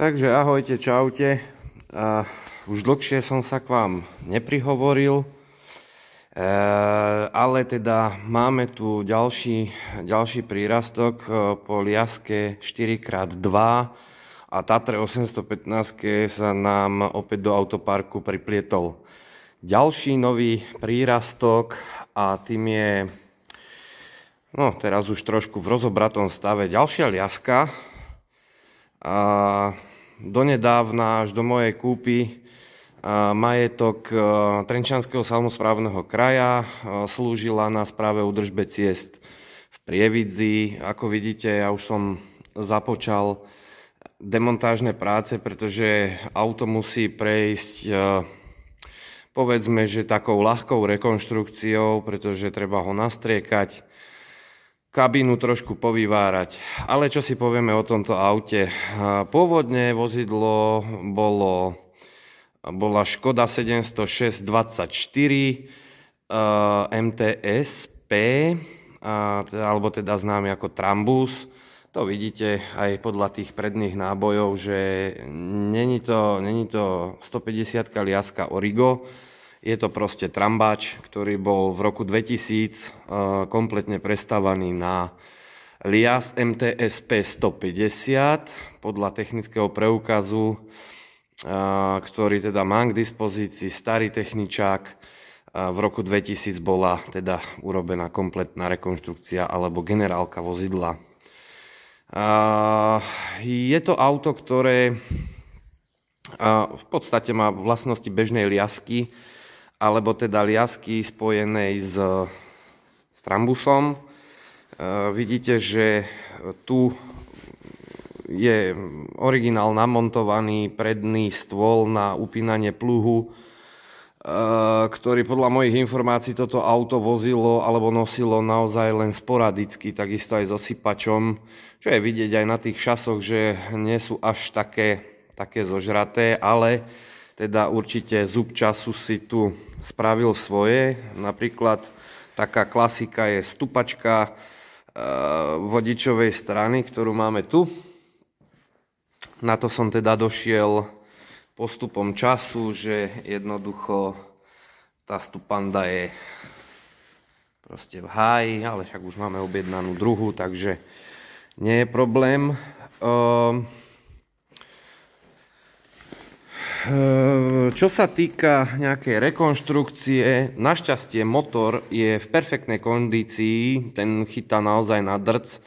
Takže ahojte, čaute. Už dlhšie som sa k vám neprihovoril, ale teda máme tu ďalší prírastok po Liaske 4x2 a Tatre 815 sa nám opäť do autoparku priplietol ďalší nový prírastok a tým je, no teraz už trošku v rozobratom stave, ďalšia Liaska. A donedávna až do mojej kúpy majetok Trenčianskeho samosprávneho kraja slúžila na správe údržbe ciest v Prievidzi. Ako vidíte, ja už som započal demontážne práce, pretože auto musí prejsť povedzme, že takou ľahkou rekonštrukciou, pretože treba ho nastriekať, kabínu trošku povyvárať. Ale čo si povieme o tomto aute? Pôvodne vozidlo bola Škoda 706 24 MTS P, alebo teda známy ako Trambus. To vidíte aj podľa tých predných nábojov, že není to 150 Liaska Origo. Je to proste trambáč, ktorý bol v roku 2000 kompletne prestávaný na Lias MTS P150 podľa technického preukazu, ktorý teda mám k dispozícii, starý techničák. V roku 2000 bola teda urobená kompletná rekonštrukcia alebo generálka vozidla. Je to auto, ktoré v podstate má vlastnosti bežnej Liasky, alebo teda Liasky spojenej s Trambusom. Vidíte, že tu je originál namontovaný predný stôl na upínanie pluhu, ktorý podľa mojich informácií toto auto vozilo alebo nosilo naozaj len sporadicky, takisto aj so sypačom, čo je vidieť aj na tých šasoch, že nie sú až také zožraté, ale teda určite zub času si tu spravil svoje. Napríklad taká klasika je stupačka vodičovej strany, ktorú máme tu. Na to som teda došiel postupom času, že jednoducho tá stupanda je proste v háji, ale však už máme objednanú druhú, takže nie je problém. Čo sa týka nejakej rekonštrukcie, našťastie motor je v perfektnej kondícii, ten chytá naozaj na drc,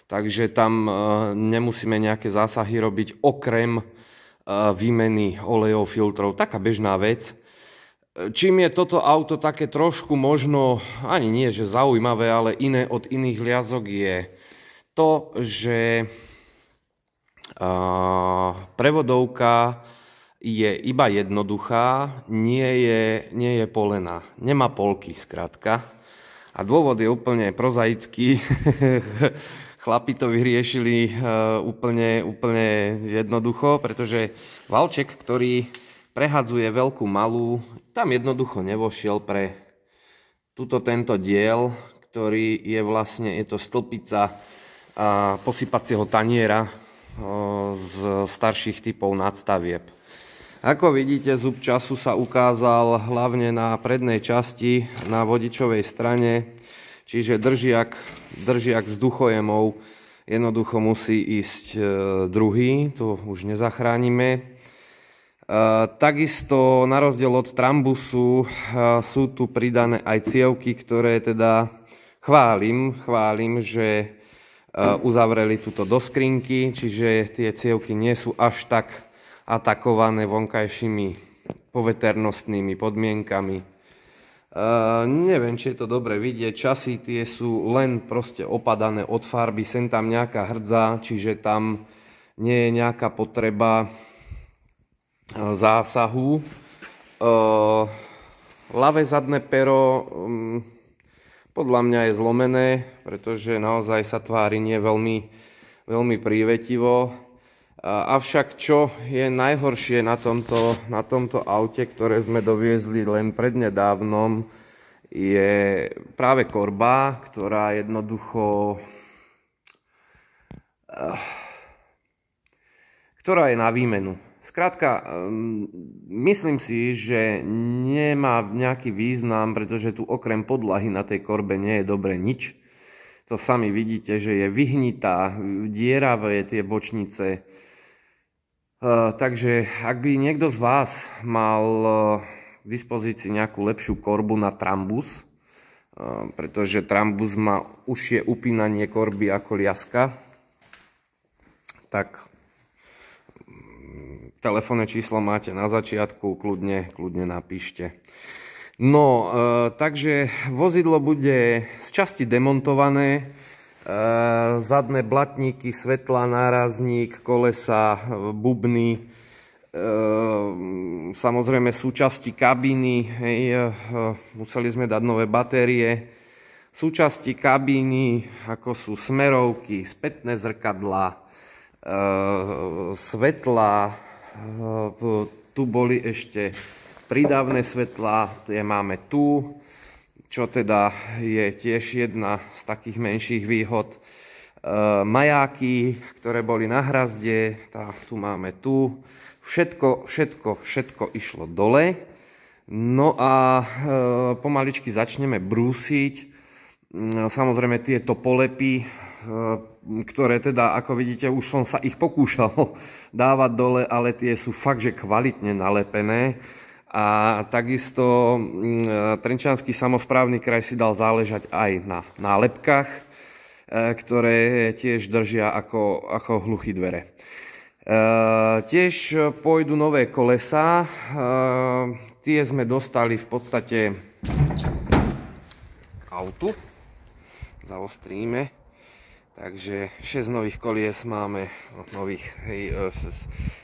takže tam nemusíme nejaké zásahy robiť okrem výmeny olejov, filtrov, taká bežná vec. Čím je toto auto také trošku možno, ani nie že zaujímavé, ale iné od iných Liazok je to, že prevodovka je iba jednoduchá, nie je polená, nemá polky skrátka. A dôvod je úplne prozaický. Chlapi to vyriešili úplne jednoducho, pretože valček, ktorý prehadzuje veľkú malú, tam jednoducho nevošiel pre tento diel, ktorý je vlastne, je to stĺpica posypacieho taniera z starších typov nadstavieb. Ako vidíte, zub času sa ukázal hlavne na prednej časti, na vodičovej strane, čiže držiak vzduchojemov jednoducho musí ísť druhý, to už nezachránime. Takisto na rozdiel od Trambusu sú tu pridané aj cievky, ktoré teda chválim, že uzavreli túto do skrinky, čiže tie cievky nie sú až tak atakované vonkajšími poveternostnými podmienkami. Neviem, či je to dobre vidieť, časy tie sú len proste opadané od farby, sem tam nejaká hrdza, čiže tam nie je nejaká potreba zásahu. Ľavé zadné pero podľa mňa je zlomené, pretože naozaj sa tvári nie veľmi prívetivo. Avšak čo je najhoršie na tomto aute, ktoré sme doviezli len prednedávnom, je práve korba, ktorá jednoducho ktorá je na výmenu. Skrátka, myslím si, že nemá nejaký význam, pretože tu okrem podlahy na tej korbe nie je dobre nič. To sami vidíte, že je vyhnitá, dieravé tie bočnice. Takže ak by niekto z vás mal k dispozícii nejakú lepšiu korbu na trambus, pretože trambus má užšie upínanie korby ako liaska, tak telefónne číslo máte na začiatku, kľudne napíšte. No, takže vozidlo bude z časti demontované. Zadné blatníky, svetla, nárazník, kolesa, bubny, samozrejme súčasti kabíny, museli sme dať nové batérie. Súčasti kabíny, ako sú smerovky, spätné zrkadlá, svetla, tu boli ešte prídavné svetlá, tie máme tu, čo teda je tiež jedna z takých menších výhod. Majáky, ktoré boli na hrazde, tu máme tu. Všetko išlo dole. No a pomaličky začneme brúsiť. Samozrejme tieto polepy, ktoré teda, ako vidíte, už som sa ich pokúšal dávať dole, ale tie sú fakt, že kvalitne nalepené. A takisto Trenčiansky samosprávny kraj si dal záležať aj na nálepkách, ktoré tiež držia ako hluchý dvere. Tiež pôjdu nové kolesá. Tie sme dostali v podstate autu. Zaostríme. Takže 6 nových kolies máme, nových,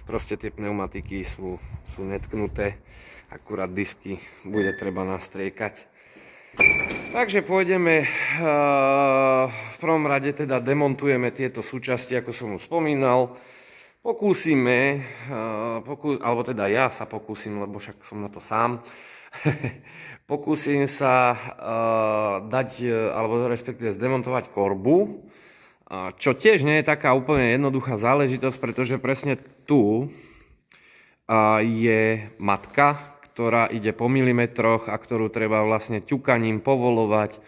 proste tie pneumatiky sú netknuté, akurát disky bude treba nastriekať. Takže pôjdeme, v prvom rade teda demontujeme tieto súčasti, ako som už spomínal. Pokúsime, alebo teda ja sa pokúsim, lebo však som na to sám. Pokúsim sa dať, alebo respektíve zdemontovať korbu. Čo tiež nie je taká úplne jednoduchá záležitosť, pretože presne tu je matka, ktorá ide po milimetroch a ktorú treba vlastne ťukaním povolovať,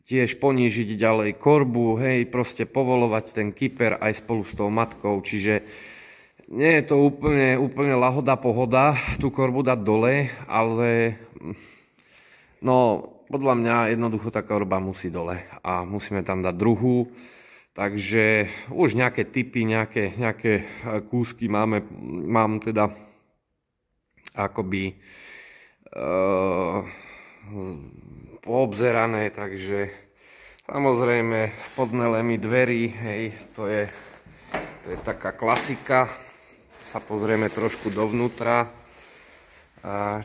tiež ponížiť ďalej korbu, proste povolovať ten kyper aj spolu s tou matkou, čiže nie je to úplne lahoda pohoda tú korbu dať dole, ale no podľa mňa jednoducho tá korba musí dole a musíme tam dať druhú. Takže už nejaké tipy, nejaké kúsky mám teda akoby poobzerané, takže samozrejme spodné lemy dverí, to je taká klasika. Sa pozrieme trošku dovnútra,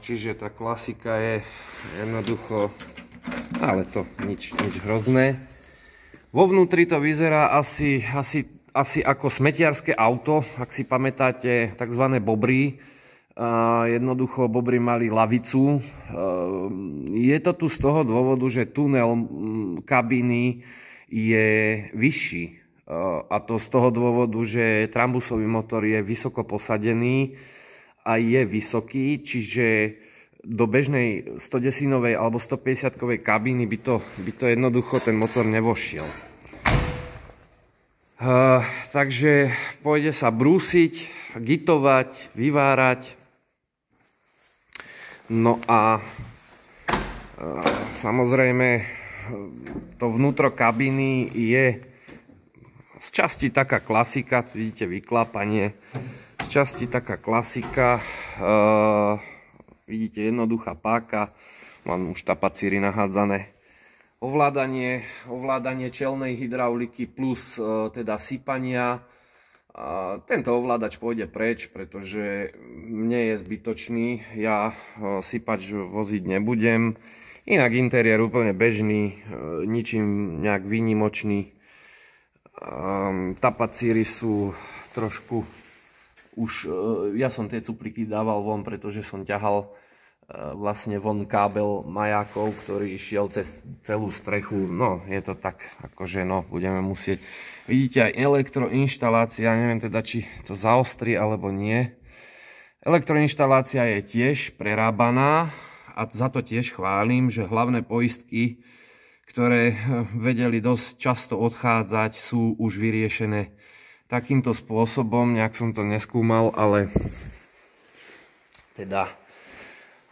čiže tá klasika je jednoducho, ale to nič hrozné. Vo vnútri to vyzerá asi ako smetiarske auto, ak si pamätáte tzv. Bobry. Jednoducho Bobry mali lavicu. Je to tu z toho dôvodu, že tunel kabíny je vyšší. A to z toho dôvodu, že trambusový motor je vysoko posadený a je vysoký, čiže do bežnej 110-novej alebo 150-kovej kabíny by to jednoducho ten motor nevošiel. Takže pôjde sa brúsiť, gitovať, vyvárať. No a samozrejme to vnútro kabíny je z časti taká klasika, vidíte vyklápanie, z časti taká klasika. Vidíte, jednoduchá páka, mám už tapacíry nahádzané. Ovládanie čelnej hydrauliky plus teda sypania. Tento ovládač pôjde preč, pretože mne je zbytočný. Ja sypač voziť nebudem. Inak interiér úplne bežný, ničím nejak výnimočný. Tapacíry sú trošku už, ja som tie cupliky dával von, pretože som ťahal vlastne von kábel majákov, ktorý išiel cez celú strechu. No, je to tak, akože no, budeme musieť. Vidíte aj elektroinštalácia, neviem teda, či to zaostri alebo nie. Elektroinštalácia je tiež prerábaná a za to tiež chválim, že hlavné poistky, ktoré vedeli dosť často odchádzať, sú už vyriešené takýmto spôsobom. Nejak som to neskúmal, ale teda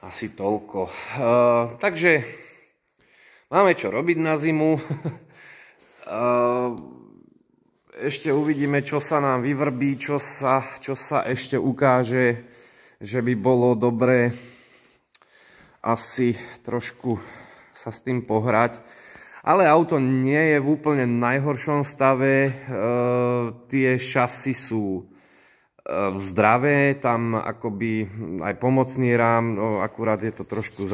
asi toľko. Takže máme čo robiť na zimu. Ešte uvidíme, čo sa nám vyvrbí, čo sa ešte ukáže, že by bolo dobré asi trošku sa s tým pohrať. Ale auto nie je v úplne najhoršom stave. Tie šasy sú zdravé, tam akoby aj pomocný rám, no akurát je to trošku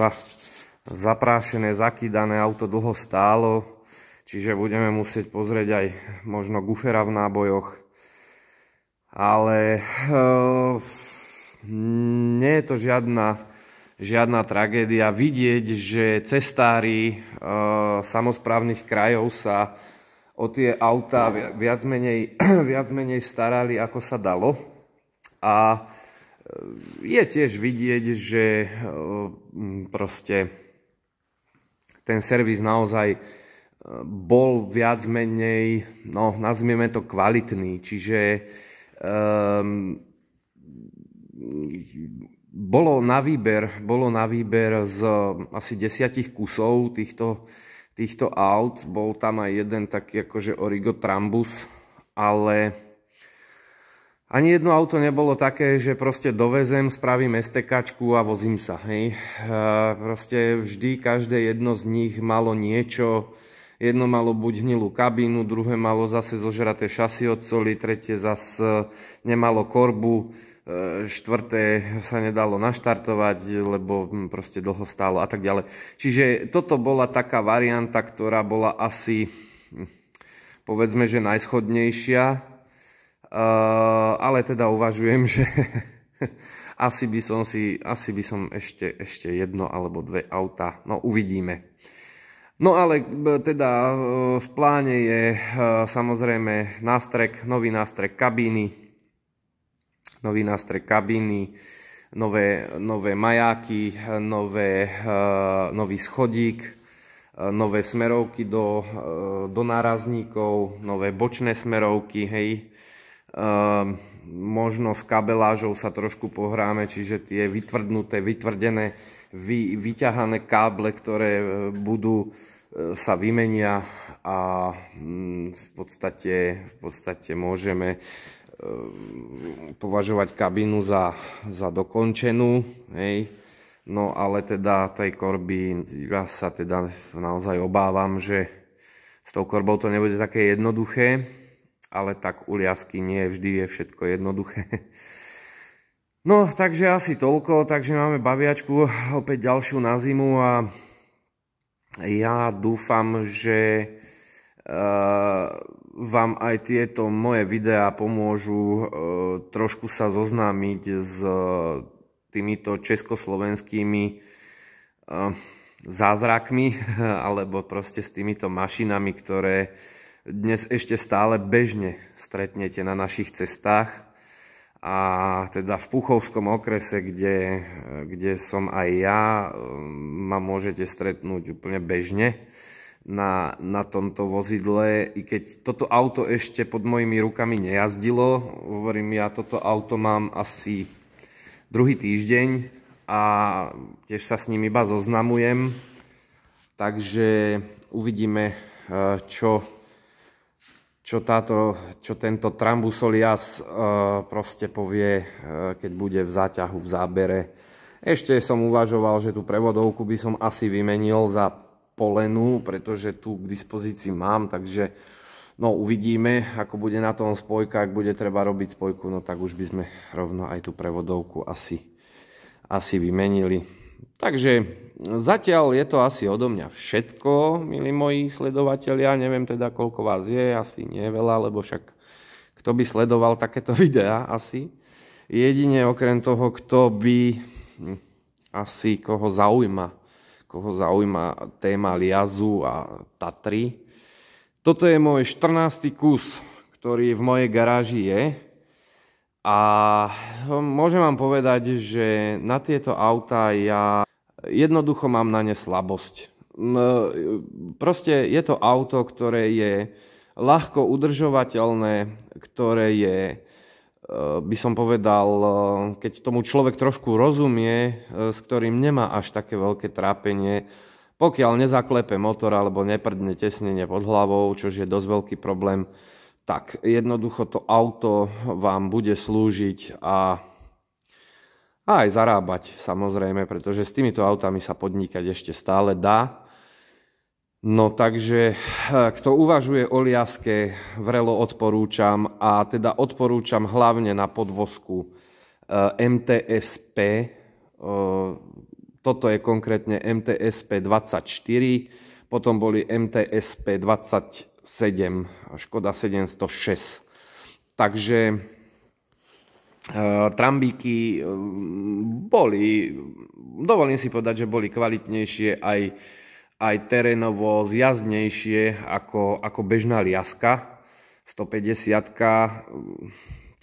zaprášené, zakýdané, auto dlho stálo, čiže budeme musieť pozrieť aj možno gufera v nábojoch, ale nie je to žiadna tragédia. Vidieť, že cestári samosprávnych krajov sa o tie autá viac menej starali, ako sa dalo. A je tiež vidieť, že proste ten servis naozaj bol viac menej, no nazvieme to kvalitný, čiže bolo na výber z asi 10 kusov týchto aut. Bol tam aj jeden taký akože Origo Trambus, ale ani jedno auto nebolo také, že proste dovezem, spravím STKčku a vozím sa, hej. Proste vždy každé jedno z nich malo niečo. Jedno malo buď hnilú kabínu, druhé malo zase zožraté šasy od soli, tretie zase nemalo korbu, štvrté sa nedalo naštartovať, lebo proste dlho stálo a tak ďalej. Čiže toto bola taká varianta, ktorá bola asi, povedzme, že najschodnejšia. Ale teda uvažujem, že asi by som ešte jedno alebo dve auta, no uvidíme. No ale teda v pláne je samozrejme nový nástrek kabíny, nové majáky, nový schodík, nové smerovky do nárazníkov, nové bočné smerovky, hej. Možno s kabelážou sa trošku pohráme, čiže tie vytvrdené, vyťahané káble, ktoré sa vymenia a v podstate môžeme považovať kabínu za dokončenú, hej. No ale teda tej korby, ja sa teda naozaj obávam, že s tou korbou to nebude také jednoduché. Ale tak u liasky nie vždy je všetko jednoduché. No, takže asi toľko, takže máme baviačku opäť ďalšiu na zimu a ja dúfam, že vám aj tieto moje videá pomôžu trošku sa zoznámiť s týmito československými zázrakmi alebo proste s týmito mašinami, ktoré dnes ešte stále bežne stretnete na našich cestách a teda v Puchovskom okrese, kde som aj ja, ma môžete stretnúť úplne bežne na tomto vozidle, i keď toto auto ešte pod mojimi rukami nejazdilo. Hovorím, ja toto auto mám asi druhý týždeň a tiež sa s ním iba zoznamujem, takže uvidíme, čo tento Trambusolias proste povie, keď bude v záťahu, v zábere. Ešte som uvažoval, že tú prevodovku by som asi vymenil za polenú, pretože tu k dispozícii mám, takže no uvidíme, ako bude na tom spojka. Ak bude treba robiť spojku, no tak už by sme rovno aj tú prevodovku asi vymenili. Takže zatiaľ je to asi odo mňa všetko, milí moji sledovatelia. Neviem teda, koľko vás je, asi nie veľa, lebo však kto by sledoval takéto videá asi. Jedine okrem toho, kto by asi koho zaujíma téma Liazu a Tatry. Toto je môj 14. kus, ktorý v mojej garáži je. A môžem vám povedať, že na tieto autá ja jednoducho mám na ne slabosť. Proste je to auto, ktoré je ľahko udržovateľné, ktoré je, by som povedal, keď tomu človek trošku rozumie, s ktorým nemá až také veľké trápenie, pokiaľ nezaklepe motor alebo neprdne tesnenie pod hlavou, čo je dosť veľký problém, tak jednoducho to auto vám bude slúžiť a aj zarábať, samozrejme, pretože s týmito autami sa podnikať ešte stále dá. No takže, kto uvažuje o Liazke, vrelo odporúčam, a teda odporúčam hlavne na podvozku MTSP. Toto je konkrétne MTSP 24, potom boli MTSP 27, Škoda 706. Takže trambíky boli, dovolím si povedať, že boli kvalitnejšie aj terénovo zjazdnejšie ako bežná Liazka 150-ka.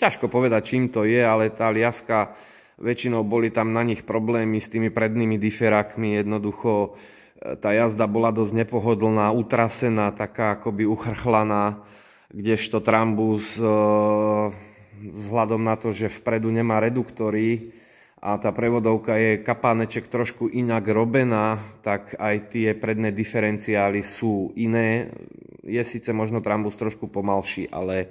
Ťažko povedať, čím to je, ale tá Liazka, väčšinou boli tam na nich problémy s tými prednými diferákmi. Jednoducho tá jazda bola dosť nepohodlná, utrasená, taká akoby uchrchlaná, kdežto Trambus vzhľadom na to, že vpredu nemá reduktory a tá prevodovka je kapáneček trošku inak robená, tak aj tie predné diferenciály sú iné. Je síce možno Trambus trošku pomalší, ale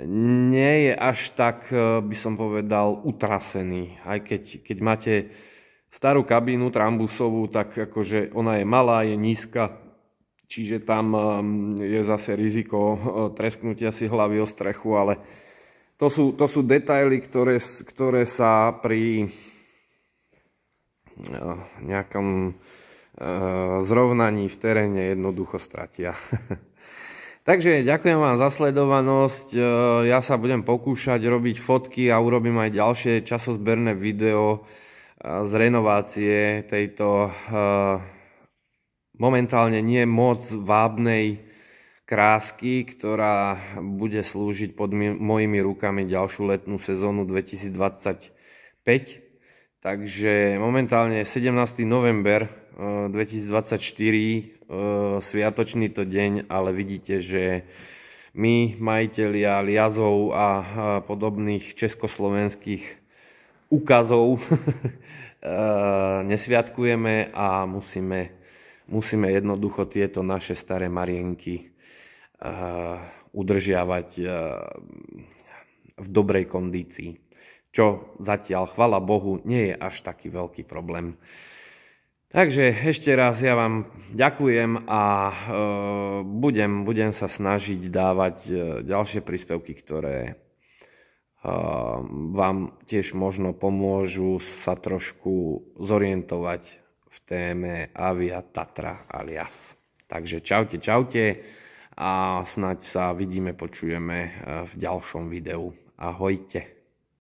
nie je až tak, by som povedal, utrasený. Aj keď máte starú kabínu Trambusovú, tak akože ona je malá, je nízka, čiže tam je zase riziko tresknutia si hlavy o strechu, ale to sú detaily, ktoré sa pri nejakom zrovnaní v teréne jednoducho stratia. Takže ďakujem vám za sledovanosť. Ja sa budem pokúšať robiť fotky a urobím aj ďalšie časozberné video z renovácie tejto momentálne nie moc vábnej krásky, ktorá bude slúžiť pod mojimi rukami ďalšiu letnú sezónu 2025. Takže momentálne 17. november 2024, sviatočný to deň, ale vidíte, že my, majitelia Liazov a podobných československých ukazov nesviatkujeme a musíme jednoducho tieto naše staré Marienky udržiavať v dobrej kondícii, čo zatiaľ, chvala Bohu, nie je až taký veľký problém. Takže ešte raz ja vám ďakujem a budem sa snažiť dávať ďalšie príspevky, ktoré vám tiež možno pomôžu sa trošku zorientovať v téme Avia, Tatra a Liaz. Takže čaute a snáď sa vidíme, počujeme v ďalšom videu. Ahojte.